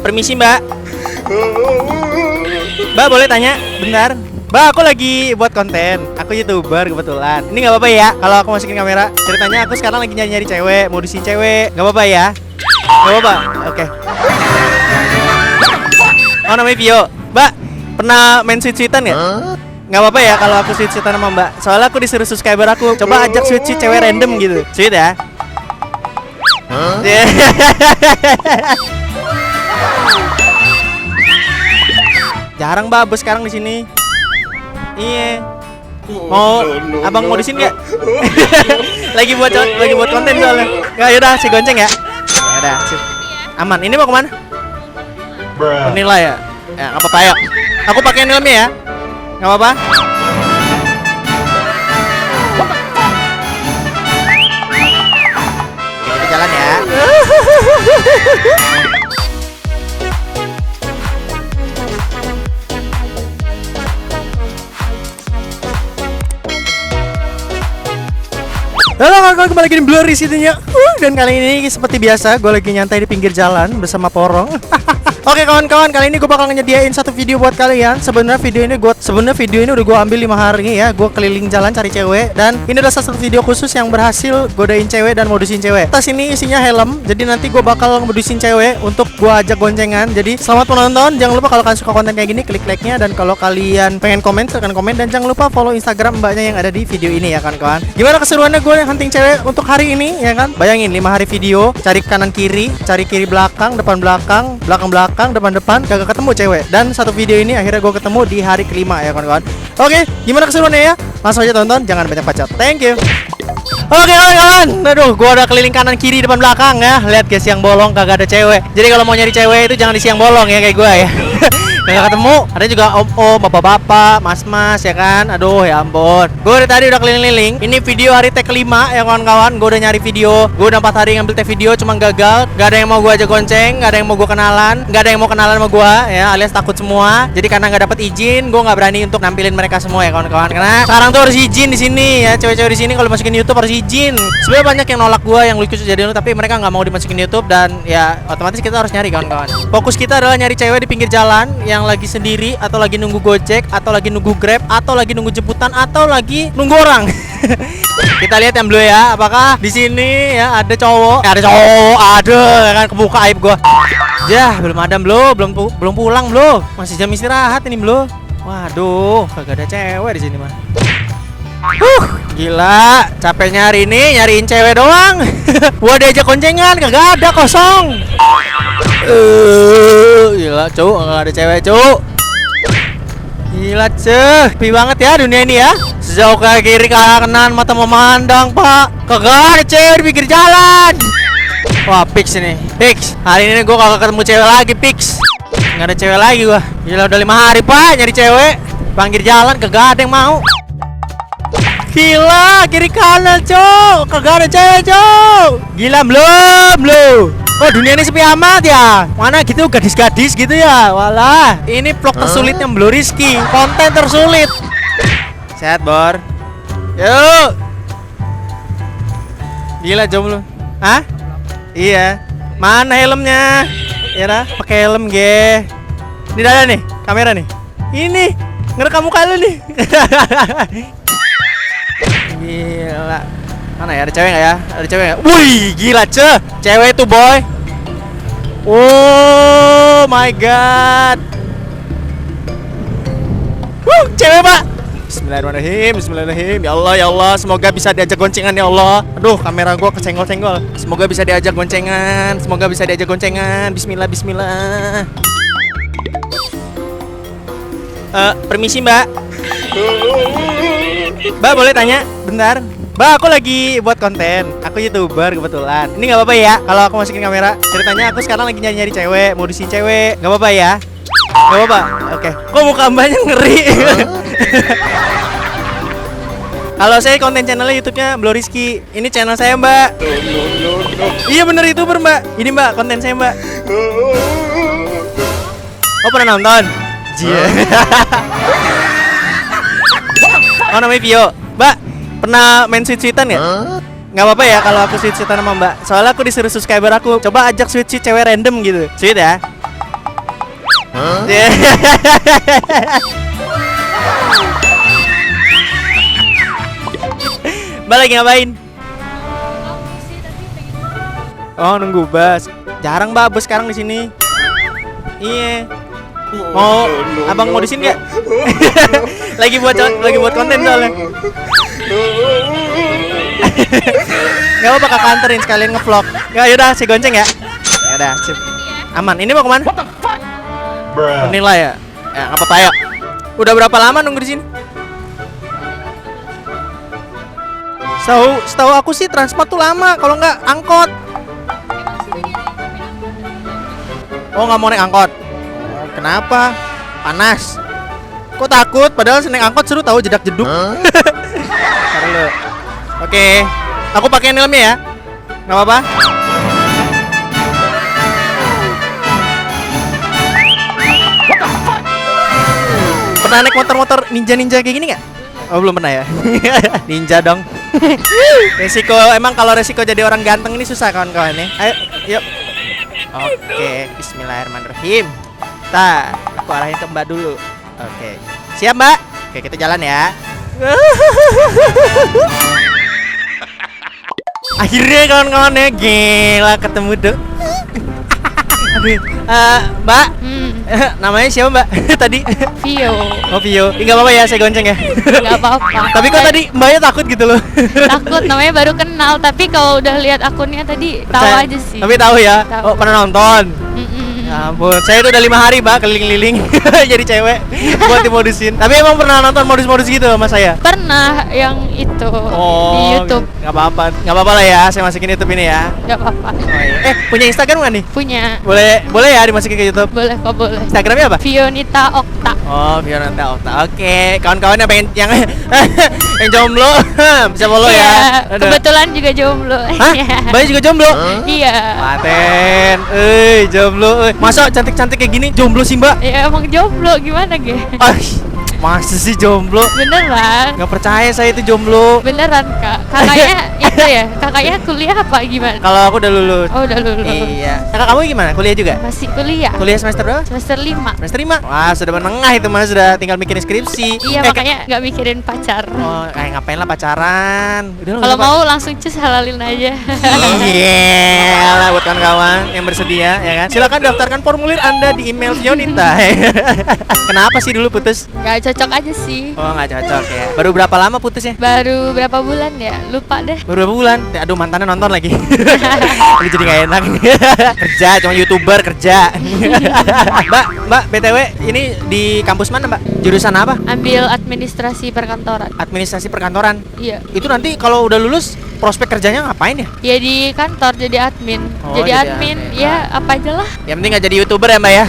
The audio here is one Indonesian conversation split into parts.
Permisi mbak. Mbak boleh tanya? Bentar. Mbak aku lagi buat konten. Aku YouTuber kebetulan. Ini nggak apa-apa ya kalau aku masukin kamera? Ceritanya aku sekarang lagi nyari-nyari cewek, modusin cewek. Nggak apa-apa ya? Nggak apa-apa? Oke. Oh namanya Vio. Mbak pernah main sweet-sweetan nggak? Nggak apa-apa ya kalau aku sweet-sweetan sama mbak. Soalnya aku disuruh subscriber aku. Coba ajak sweet-sweet cewek random gitu. Sweet ya? Jarang mbak bos sekarang di sini. Iya. Mau abang mau di sini nggak? lagi buat konten soalnya. Nggak yaudah si gonceng ya. Ya udah sip. Aman. Ini mau kemana? Nilai ya. Ya nggak apa-apa ya. Aku pakai helmnya ya. Nggak apa-apa. Kita jalan ya. Halo kawan-kawan, kembali lagi di Blurry City-nya. Dan kali ini seperti biasa gue lagi nyantai di pinggir jalan bersama Porong. Oke kawan-kawan, kali ini gue bakal nyediain satu video buat kalian. Sebenarnya video ini udah gue ambil 5 hari ya. Gue keliling jalan cari cewek. Dan ini adalah satu video khusus yang berhasil godain cewek dan modusin cewek. Tas ini isinya helm. Jadi nanti gue bakal modusin cewek untuk gue ajak goncengan. Jadi selamat menonton. Jangan lupa kalau kalian suka konten kayak gini, klik like-nya. Dan kalau kalian pengen komen, silahkan komen. Dan jangan lupa follow Instagram mbaknya yang ada di video ini ya kawan-kawan. Gimana keseruannya gue hunting cewek untuk hari ini ya kan? Bayangin 5 hari video, cari kanan kiri, cari kiri belakang, depan belakang, belakang belakang, depan depan, kagak ketemu cewek. Dan satu video ini akhirnya gue ketemu di hari kelima ya kawan-kawan. Oke, gimana keseruannya ya? Langsung aja tonton, jangan banyak bacot. Thank you. Oke kawan-kawan, aduh, gue udah keliling kanan kiri depan belakang ya. Lihat guys, siang bolong kagak ada cewek. Jadi kalau mau nyari cewek itu jangan di siang bolong ya kayak gue ya. Nggak ketemu. Ada juga om-om, bapak-bapak, mas-mas ya kan. Aduh ya ampun. Gue dari tadi udah keliling-keliling. Ini video hari tag kelima ya kawan-kawan. Gue udah nyari video. Gue udah 4 hari ngambil tag video, cuma gagal. Gak ada yang mau gue ajak gonceng, gak ada yang mau gue kenalan, gak ada yang mau kenalan sama gue ya, alias takut semua. Jadi karena nggak dapet izin, gue nggak berani untuk nampilin mereka semua ya kawan-kawan. Karena sekarang tuh harus izin di sini ya. Cewek-cewek di sini kalau masukin YouTube harus izin. Sebenarnya banyak yang nolak gue yang lucu jadi lu, tapi mereka nggak mau dimasukin YouTube dan ya otomatis kita harus nyari kawan-kawan. Fokus kita adalah nyari cewek di pinggir jalan yang lagi sendiri, atau lagi nunggu Gojek, atau lagi nunggu Grab, atau lagi nunggu jemputan, atau lagi nunggu orang. Kita lihat yang blue ya, apakah di sini ya ada cowok? Ada cowok, ada ya kan, kebuka aib gua. Jah, belum ada belum pulang belum. Masih jam istirahat ini belum. Waduh, kagak ada cewek di sini mah. Gila, capeknya hari ini nyariin cewek doang. Gua diajak koncengan kagak ada, kosong. Gila, cuk, nggak ada cewek, cuk. Gila, ceh, sepi banget ya dunia ini ya. Sejauh ke kiri ke kanan mata memandang, Pak. Kagak ada cewek di pinggir jalan. Wah, fix ini, fix. Hari ini gua kagak ketemu cewek lagi, fix. Nggak ada cewek lagi gua. Gila, udah 5 hari, Pak, nyari cewek. Pinggir jalan kagak ada yang mau. Gila, kiri kanan, cuk. Kagak ada cewek, cuk. Gila, belum. Oh, dunia ini sepi amat ya. Mana gitu gadis-gadis gitu ya. Walah, ini vlog tersulitnya Blue Rizky. Konten tersulit. Sehat, Bor. Yuk. Gila jomblo. Hah? Iya. Mana helmnya? Ya dah, pakai helm ge. Ini ada nih, kamera nih. Ini ngerekam muka lu nih. Gila. Mana ya, ada cewek nggak ya? Ada cewek nggak? Wih, gila ceh. Cewek itu boy. Oh my god. Cewek pak. Bismillahirrahmanirrahim. Ya Allah, semoga bisa diajak goncengan ya Allah. Aduh, kamera gua kesenggol-senggol. Semoga bisa diajak goncengan. Bismillah. Permisi mbak. Mbak boleh tanya? Bentar. Mbak aku lagi buat konten. Aku YouTuber kebetulan. Ini nggak apa-apa ya kalau aku masukin kamera? Ceritanya aku sekarang lagi nyari-nyari cewek, modusin cewek. Nggak apa-apa ya? Nggak apa-apa? Oke. Kok muka mbaknya ngeri? Kalau saya konten channelnya YouTube-nya Blue Rizky. Ini channel saya mbak. Iya bener YouTuber mbak. Ini mbak konten saya mbak. Oh pernah nonton? Jia. Oh namanya Vio. Mbak pernah main sweet-sweetan ya? Nggak apa-apa ya kalau aku sweet-sweetan sama Mbak. Soalnya aku disuruh subscriber aku coba ajak sweet-sweet cewek random gitu. Sweet ya. Yeah. Mbak lagi ngapain? Oh, nunggu bus. Jarang Mbak bus sekarang di sini. Iya. Mau abang mau di sini nggak? lagi buat konten soalnya. Gak apa-apa kakak anterin sekalian ngevlog. Ya yaudah, si gonceng ya. Ya udah, sip. Aman. Ini mau kemana? Menilai ya. Ya nggak apa-apa, yuk. Udah berapa lama nunggu di sini? Setahu aku sih transport tuh lama, kalau nggak angkot. Oh, nggak mau naik angkot. Kenapa? Panas. Kok takut? Padahal naik angkot seru tahu, jedak jeduk. Ntar dulu. Oke, aku pakai helmnya ya. Nggak apa-apa. Pernah naik motor-motor ninja kayak gini nggak? Oh, belum pernah ya. Ninja dong. Resiko emang kalau resiko jadi orang ganteng ini susah kawan-kawan nih. Ayo, yuk. Oke, bismillahirrahmanirrahim. Aku arahin ke Mbak dulu. Oke. Siap, Mbak? Oke, kita jalan ya. Akhirnya kawan-kawannya gila ketemu dong. Aduh, Mbak, namanya siapa Mbak? Tadi Vio. Oh Vio, nggak apa-apa ya saya gonceng ya. Nggak apa-apa. Tapi kok tadi Mbaknya takut gitu loh. Takut, namanya baru kenal. Tapi kalau udah lihat akunnya tadi tahu Percaya. aja sih. Tapi tahu ya. Tahu. Oh pernah nonton. Mm-mm. Ya ampun, saya itu udah 5 hari Mbak keliling-liling jadi cewek buat dimodusin. Tapi emang pernah nonton modus-modus gitu sama saya. Pernah yang itu di YouTube. Nggak apa-apa lah ya, saya masukin YouTube ini ya. Nggak apa-apa. Oh, iya. Punya Instagram nggak nih? Punya. Boleh ya dimasukin ke YouTube. Boleh kok, boleh. Instagramnya apa? Vionita Okta. Oh, Vionata Okta. Oke, kawan-kawan yang pengen yang yang jomblo bisa follow Iya, ya. Aduh. kebetulan juga jomblo. Hah? Iya. Mbaknya juga jomblo? Iya. Paten. Jomblo. Masa cantik-cantik kayak gini jomblo sih, Mbak? Ya emang jomblo gimana, Ge? Masa sih jomblo? Beneran. Nggak percaya saya itu jomblo. Beneran, Kak. Kakaknya itu ya. Kakaknya kuliah apa gimana? Kalau aku udah lulus. Oh, udah lulus. Iya. Kakak kamu gimana? Kuliah juga? Masih kuliah. Kuliah semester berapa? Semester 5. Semester 5. Wah, sudah menengah itu Mas, sudah tinggal mikirin skripsi. Iya, makanya nggak mikirin pacar. Oh, ngapain lah pacaran. Udah Kalau mau langsung cus halalin aja. Iya, buat kawan-kawan yang bersedia ya kan. Silakan daftarkan formulir Anda di email Vionita. Kenapa sih dulu putus? Nggak cocok aja sih. Oh, nggak cocok ya. Baru berapa lama putusnya? Baru berapa bulan ya? Lupa deh. Baru berapa bulan? Aduh, mantannya nonton lagi. Ini jadi nggak enak. Kerja, cuma YouTuber kerja. Mbak, BTW ini di kampus mana, Mbak? Jurusan apa? Ambil administrasi perkantoran. Administrasi perkantoran. Iya. Itu nanti kalau udah lulus prospek kerjanya ngapain ya? Ya di kantor jadi admin. Oh, jadi jadi admin, admin. ya apa aja lah. Yang penting nggak jadi YouTuber ya, Mbak ya.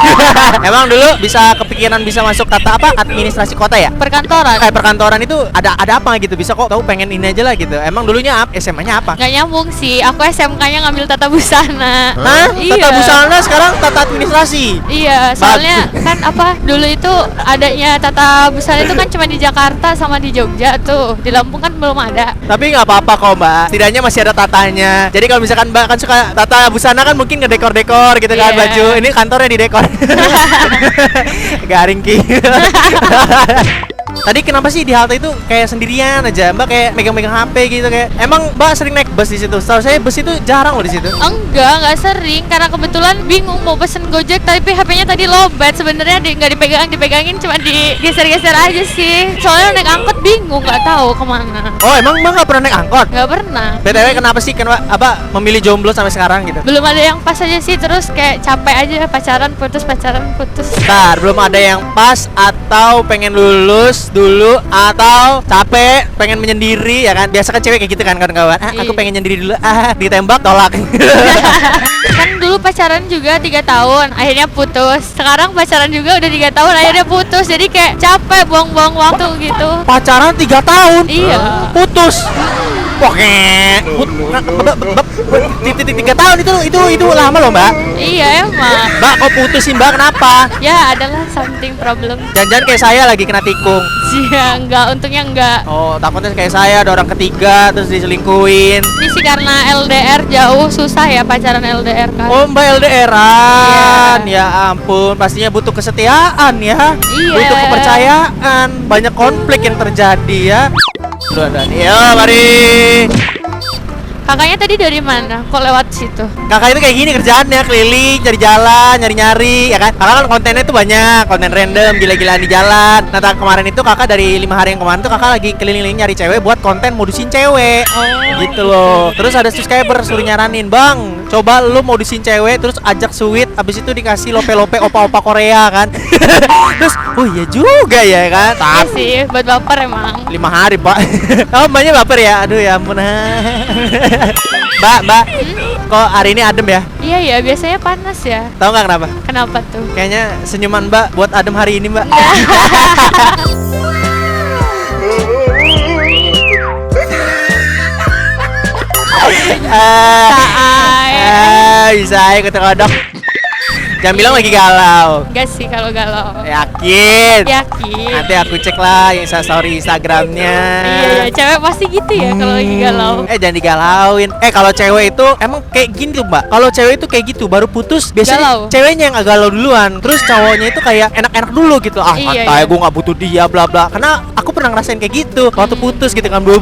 Emang dulu bisa kepikiran bisa masuk tata apa? Administrasi kota ya? Perkantoran. Perkantoran itu ada apa gitu? Bisa kok tahu pengen ini aja lah gitu. Emang dulunya SMA-nya apa? Nggak nyambung sih. Aku SMK-nya ngambil tata busana. Hah? Iya. Tata busana sekarang tata administrasi. Iya, soalnya kan apa dulu itu adanya tata busana itu kan cuma di Jakarta sama di Jogja tuh. Di Lampung kan belum ada. Tapi nggak apa-apa kok Mbak. Setidaknya masih ada tatanya. Jadi kalau misalkan Mbak kan suka tata busana kan mungkin ngedekor-dekor gitu kan Iya. baju. Ini kantornya di dekor. Garing ki. Tadi kenapa sih di halte itu kayak sendirian aja Mbak kayak megang-megang HP gitu kayak. Emang Mbak sering naik bus di situ? Setahu saya bus itu jarang loh di situ. Nggak sering karena kebetulan bingung mau pesen Gojek tapi HP-nya tadi lowbat. Sebenarnya nggak dipegangin cuma digeser-geser aja sih. Soalnya naik angkot bingung nggak tahu kemana. Oh emang Mbak nggak pernah naik angkot? Nggak pernah. BTW kenapa sih kenapa memilih jomblo sampai sekarang gitu? Belum ada yang pas aja sih, terus kayak capek aja pacaran putus. Bentar, belum ada yang pas atau pengen lulus dulu atau capek pengen menyendiri ya kan? Biasa kan cewek kayak gitu kan kawan-kawan. Aku Iya. pengen nyendiri dulu. Ditembak tolak. Kan dulu pacaran juga 3 tahun, akhirnya putus. Sekarang pacaran juga udah 3 tahun, akhirnya putus. Jadi kayak capek buang-buang waktu gitu. Pacaran 3 tahun. Iya. Putus. Pokoknya 3 tahun itu lama loh mbak. Iya emang. Mbak kok putus sih mbak, kenapa? Ya adalah something problem. Jangan-jangan kayak saya lagi kena tikung. Iya enggak, untungnya enggak. Oh takutnya kayak saya ada orang ketiga terus diselingkuhin. Ini sih karena LDR jauh, susah ya pacaran LDR kan. Oh mbak LDRan, ya ampun, pastinya butuh kesetiaan ya, Iya. butuh kepercayaan, banyak konflik yang terjadi ya. Udah nih, ya mari. Kakaknya tadi dari mana? Kok lewat situ? Kakak itu kayak gini kerjaannya, keliling, cari jalan, nyari-nyari, ya kan? Kakak kan kontennya tuh banyak, konten random, gila-gilaan di jalan. Nah kemarin itu kakak dari 5 hari yang kemarin tuh kakak lagi keliling-keliling nyari cewek buat konten modusin cewek. Oh. Gitu loh. Terus ada subscriber suruh nyaranin, bang, coba lu modusin cewek, terus ajak sweet, abis itu dikasih lope-lope opa-opa Korea kan. Terus, oh iya juga ya kan? Iya sih, buat baper emang. 5 hari pak. Oh mbaknya baper ya? Aduh ya ampun. Mbak, kok hari ini adem ya? Iya ya, biasanya panas ya. Tahu nggak kenapa? Kenapa tuh? Kayaknya senyuman mbak buat adem hari ini mbak. Bisa ikut kodok. Jangan bilang lagi galau. Enggak sih kalau galau. Yakin? Yakin. Nanti aku cek lah story Instagramnya. Iya, cewek pasti gitu ya kalau lagi galau. Jangan digalauin. Kalau cewek itu emang kayak gini tuh mbak. Kalau cewek itu kayak gitu baru putus biasanya Galau. ceweknya yang galau duluan. Terus cowoknya itu kayak enak-enak dulu gitu. Iya, Santai, iya. gue nggak butuh dia bla bla. Karena aku pernah ngerasain kayak gitu. Waktu putus gitu kan bodo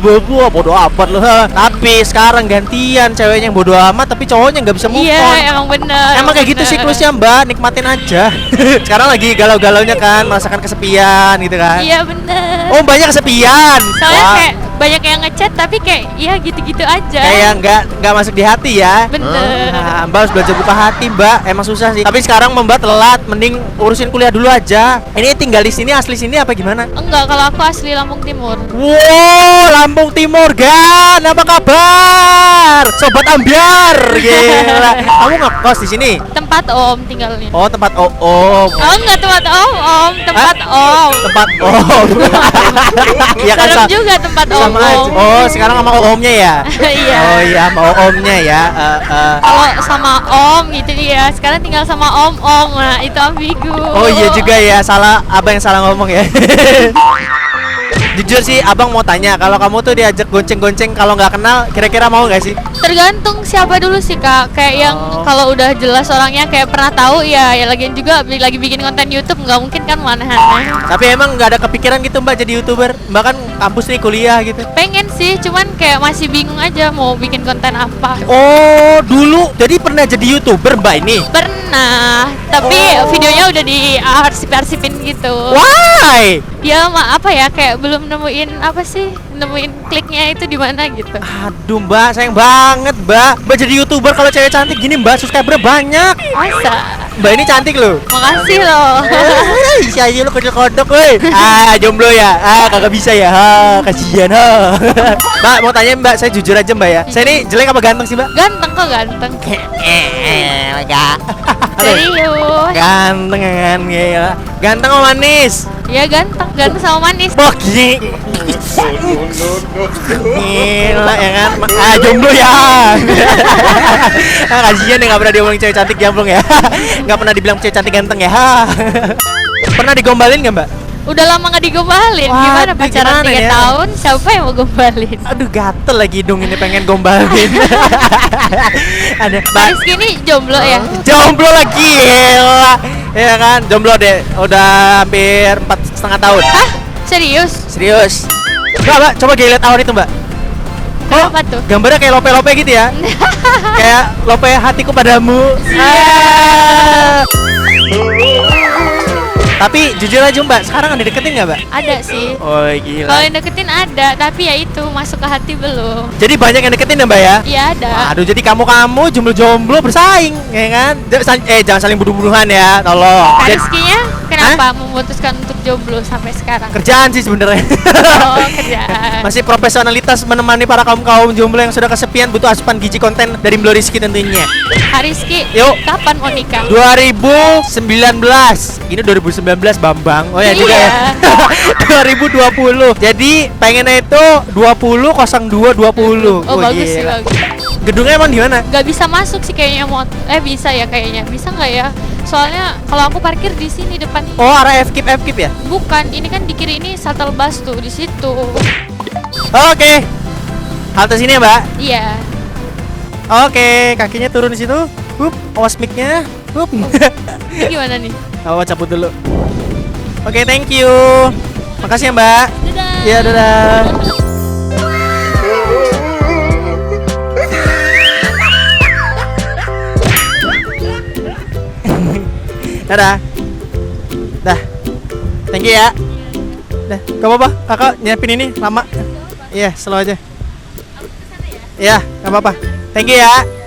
amat loh. Tapi sekarang gantian ceweknya yang bodo amat tapi cowoknya nggak bisa move on. Iya, emang bener. Emang kayak gitu siklusnya mbak, nikmatin aja. Sekarang lagi galau-galaunya kan, merasakan kesepian gitu kan. Iya bener. Oh banyak kesepian. Soalnya Wah, kayak banyak yang ngechat tapi kayak ya gitu-gitu aja. kayak nggak masuk di hati ya. Bener. Nah, mbak harus belajar buka hati mbak, emang susah sih. Tapi sekarang mbak telat, mending urusin kuliah dulu aja. Ini tinggal di sini, asli sini apa gimana? Enggak, kalau aku asli Lampung Timur. Wow, Lampung Timur Gan, apa kabar? Sobat Ambiar, gila. Kamu ngekos di sini? Tempat Om tinggalnya. Oh tempat om. Oh enggak tempat Om, tempat Om. Tempat om. Iya kan Serem juga tempat Om. sama aja. Oh sekarang sama omnya ya? Iya. Oh iya sama omnya ya. Kalau sama Om gitu ya. Sekarang tinggal sama Om. Nah, itu ambigu. Oh iya juga ya, salah abang yang salah ngomong ya. Jujur sih abang mau tanya, kalau kamu tuh diajak gonceng-gonceng kalau nggak kenal, kira-kira mau nggak sih? Tergantung siapa dulu sih Kak. Kayak yang kalau udah jelas orangnya kayak pernah tahu ya lagian juga lagi bikin konten YouTube nggak mungkin kan mana-mana. Tapi emang nggak ada kepikiran gitu mbak jadi YouTuber? Mbak kan kampus nih kuliah gitu. Pengen sih, cuman kayak masih bingung aja mau bikin konten apa. Oh dulu jadi pernah jadi YouTuber mbak ini? Pernah, tapi videonya udah diarsip-arsipin gitu. Why? Ya apa ya kayak belum nemuin apa sih? Nemuin kliknya itu di mana gitu. Aduh mbak, sayang banget mbak. Mbak jadi YouTuber kalau cewek cantik gini mbak, subscriber banyak. Masa? Mbak ini cantik loh. Makasih loh. Isi aja lu kecil kodok woi. Jomblo ya? Kagak bisa ya? Kasihan Mbak mau tanya mbak, saya jujur aja mbak ya. Saya ini jelek apa ganteng sih mbak? Ganteng kok ganteng. Enggak. Serius. Ganteng kan ya. Ganteng sama manis. Ya ganteng sama manis. Bogi. Gila ya kan. Jomblo ya. Kasihan ya nggak pernah diomongin cewek cantik jomblo ya. Nggak pernah dibilang cewek cantik ganteng ya. Pernah digombalin nggak mbak? Udah lama gak digombalin. Waduh, Gimana pacaran gimana 3 ya? tahun? Siapa yang mau gombalin? Aduh gatel lagi hidung ini pengen gombalin. Ada mbak. Rizky ini jomblo ya? Jomblo lagi gila. Ya kan, jomblo deh. Udah hampir 4,5 tahun. Hah? Serius? Serius. Mbak, coba lihat awal itu mbak. Kenapa tuh? Gambarnya kayak lope-lope gitu ya. Kayak lope hatiku padamu. Ah. Tapi jujur aja mbak, sekarang ada deketin nggak mbak? Ada sih. Oh Kalau gila. yang deketin ada, tapi ya itu masuk ke hati belum. Jadi banyak yang deketin ya mbak ya? Iya ada. Aduh jadi kamu jomblo bersaing, ya kan? Jangan saling bunuh-bunuhan ya, tolong. Rizky-nya kenapa Kenapa memutuskan untuk jomblo sampai sekarang? Kerjaan sih sebenarnya. Oh, kerjaan. Masih profesionalitas menemani para kaum jomblo yang sudah kesepian, butuh asupan gizi konten dari Blo Rizky tentunya. Hariski, Yuk. kapan mau nikah? 2019. Ini 2019 Bambang. Oh ya juga ya. 2020. Jadi pengennya itu 20 02 20. Oh, bagus sih, gila. bagus. Gedungnya emang di mana? Gak bisa masuk sih kayaknya bisa ya kayaknya. Bisa nggak ya? Soalnya kalau aku parkir di sini depan. Oh, arah FKIP ya? Bukan, ini kan di kiri ini shuttle bus tuh di situ. Oke. Halte sini ya, Mbak. Iya. Oke, kakinya turun di situ. Hup, awas mic-nya. Hup. Ini gimana nih? Awas cabut dulu. Oke, thank you. Makasih ya, Mbak. Dadah. Ya, dadah. Dadah. Dah. Thank you ya. Dah, gak apa-apa. Kakak nyiapin ini lama. Iya, slow aja. Iya, gak apa-apa. Thank you ya.